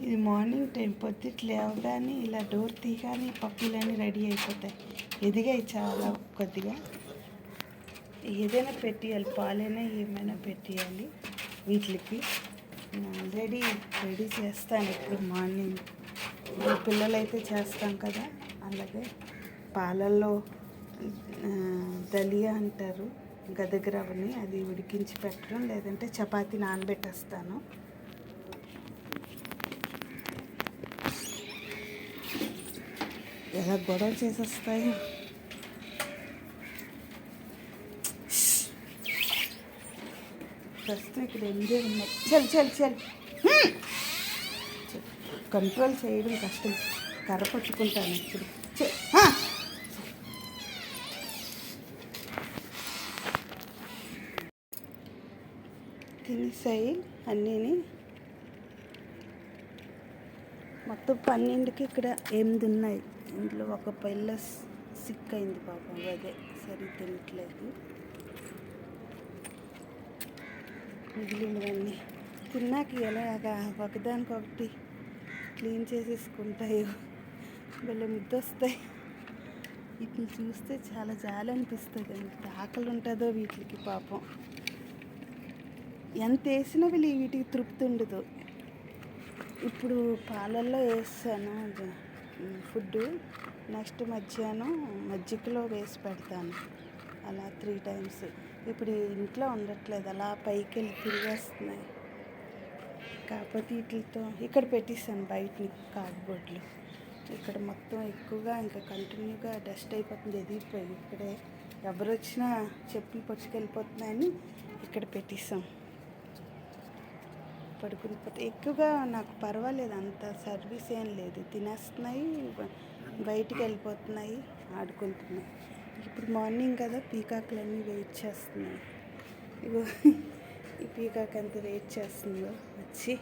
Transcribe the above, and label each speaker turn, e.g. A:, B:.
A: ఇది morning time పొద్దుట లేవగానే ఇలా డోర్ తీయగానే పప్పులన్నీ రెడీ అయిపోతాయి. ఎదిగాయి చాలా కొద్దిగా. ఏదైనా పెట్టేయాలి, పాలైనా ఏమైనా పెట్టేయాలి వీటికి. ఆల్రెడీ రెడీ చేస్తాను ఇప్పుడు మార్నింగ్. పిల్లలైతే చేస్తాం కదా, అలాగే పాలల్లో దలియా అంటారు, గదగరవని, అది ఉడికించి పెట్టడం, లేదంటే చపాతీ నానబెట్టేస్తాను. ఎలా గొడవ చేసేస్తాయి. ప్రస్తుతం ఇక్కడ ఎంజాయ్ ఉన్నాయి. చల్ చల్ చల్ కంట్రోల్ చేయడం కష్టం, కర్ర పట్టుకుంటాను ఇప్పుడు. తినేసాయి అన్నీని. మొత్తం 12కి ఇక్కడ 8 ఉన్నాయి. ఇంట్లో ఒక పిల్ల సిక్ అయింది పాపం, అదే సరి తినట్లేదు. మిగిలినవన్నీ తిన్నాక ఎలాగా ఒకదానికొకటి క్లీన్ చేసేసుకుంటాయో, వీళ్ళు ముద్దొస్తాయి. వీటిని చూస్తే చాలా జాలి అనిపిస్తుంది. ఎంత ఆకలి ఉంటుందో వీటికి పాపం. ఎంత వేసినా వీటికి తృప్తి ఉండదు. ఇప్పుడు పాలల్లో వేస్తాను ఫుడ్డు, నెక్స్ట్ మధ్యాహ్నం మజ్జిగలో వేసి పెడతాను, అలా 3 times. ఇప్పుడు ఇంట్లో ఉండట్లేదు, అలా పైకి వెళ్ళి తిరిగేస్తున్నాయి. కాకపోతే వీటితో ఇక్కడ పెట్టేస్తాను బయటని కార్డ్బోర్డ్లో. ఇక్కడ మొత్తం ఎక్కువగా ఇంకా కంటిన్యూగా డస్ట్ అయిపోతుంది, ఎదిగిపోయి. ఇక్కడే ఎవరు వచ్చినా చెప్పులు పట్టుకెళ్ళిపోతున్నాయని ఇక్కడ పెట్టేస్తాం. పడుకుని పోతే ఎక్కువగా నాకు పర్వాలేదు, అంత సర్వీస్ ఏం లేదు. తినేస్తున్నాయి, బయటికి వెళ్ళిపోతున్నాయి, ఆడుకుంటున్నాయి. ఇప్పుడు మార్నింగ్ కదా, పీకాకులన్నీ వెయిట్ చేస్తున్నాయి. ఇగో ఈ పీకాక్ ఎంత వెయిట్ చేస్తుందో వచ్చి